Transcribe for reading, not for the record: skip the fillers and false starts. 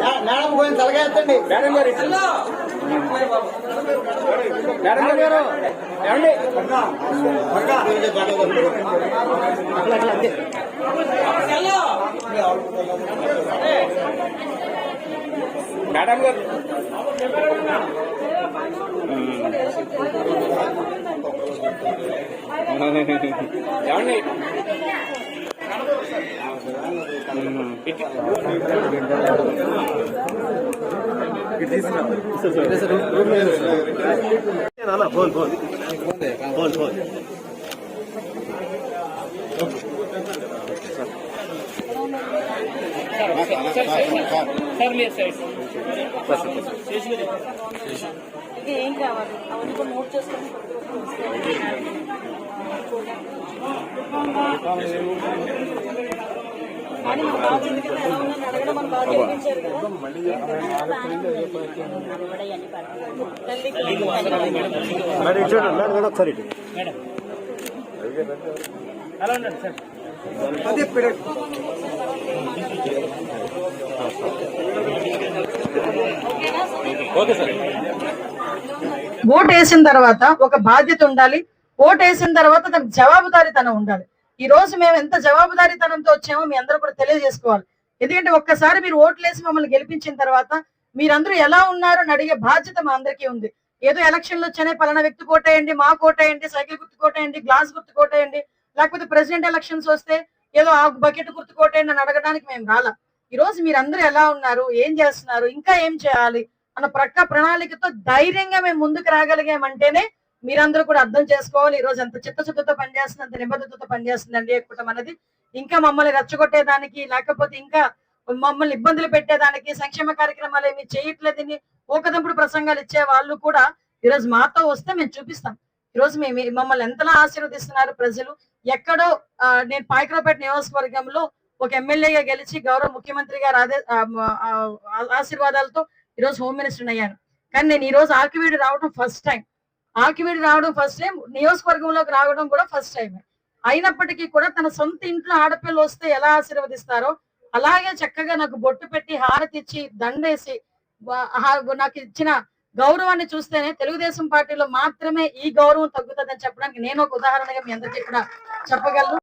Madam పోయిన తలగేస్తండి madam గారు madam గారు ఏమండి మేడం గారు ఏమండి ఫోన్ ఫోన్ ఫోన్ ఫోన్ ఏం కావాలి అవన్నీ కూడా నోట్ చేసుకొని కానీ మన బాగా ఎందుకంటే ఎలా ఉందని అడగడం మన బాగా గెలిపించారు ఓటు వేసిన తర్వాత ఒక బాధ్యత ఉండాలి. ఓటు వేసిన తర్వాత దానికి జవాబుదారీతనం ఉండాలి. ఈ రోజు మేము ఎంత జవాబుదారీతనంతో వచ్చామో మీ అందరూ కూడా తెలియజేసుకోవాలి. ఎందుకంటే ఒక్కసారి మీరు ఓట్లు వేసి మమ్మల్ని గెలిపించిన తర్వాత మీరందరూ ఎలా ఉన్నారు అని అడిగే బాధ్యత మా అందరికీ ఉంది. ఏదో ఎలక్షన్లు వచ్చానే పలానా వ్యక్తి కోటేయండి, మా కోటేయండి, సైకిల్ గుర్తు కోటేయండి, గ్లాస్ గుర్తు కోటేయండి, లేకపోతే ప్రెసిడెంట్ ఎలక్షన్స్ వస్తే ఏదో ఆ బకెట్ గుర్తు కోటేయండి అని అడగడానికి మేము రాలా. ఈ రోజు మీరందరూ ఎలా ఉన్నారు, ఏం చేస్తున్నారు, ఇంకా ఏం చేయాలి అన్న ప్రణాళికతో ధైర్యంగా మేము ముందుకు రాగలిగామంటేనే మీరందరూ కూడా అర్థం చేసుకోవాలి. ఈ రోజు ఎంత చిత్తశుద్ధితో పనిచేస్తుంది, అంత నిబద్ధతతో పనిచేస్తుంది ఎన్డీఏ కూటమి అనేది. ఇంకా మమ్మల్ని రెచ్చగొట్టేదానికి, లేకపోతే ఇంకా మమ్మల్ని ఇబ్బందులు పెట్టేదానికి, సంక్షేమ కార్యక్రమాలు ఏమి చేయట్లేదని ఊకదంపుడు ప్రసంగాలు ఇచ్చే వాళ్ళు కూడా ఈరోజు మాతో వస్తే మేము చూపిస్తాం. ఈరోజు మమ్మల్ని ఎంతలా ఆశీర్వదిస్తున్నారు ప్రజలు. ఎక్కడో నేను పాయకరావుపేట నియోజకవర్గంలో ఒక ఎమ్మెల్యేగా గెలిచి గౌరవ ముఖ్యమంత్రి గారు ఆశీర్వాదాలతో ఈరోజు హోమ్ మినిస్టర్ అయ్యాను. కానీ నేను ఈ రోజు ఆకివీడు రావడం ఫస్ట్ టైం. నియోజకవర్గంలోకి రావడం కూడా ఫస్ట్ టైం. అయినప్పటికీ కూడా తన సొంత ఇంట్లో ఆడపిల్లలు వస్తే ఎలా ఆశీర్వదిస్తారో అలాగే చక్కగా నాకు బొట్టు పెట్టి హారతిచ్చి దండేసి నాకు ఇచ్చిన గౌరవాన్ని చూస్తేనే తెలుగుదేశం పార్టీలో మాత్రమే ఈ గౌరవం తగ్గుతుందని చెప్పడానికి నేను ఒక ఉదాహరణగా మీ అందరికీ కూడా చెప్పగలను.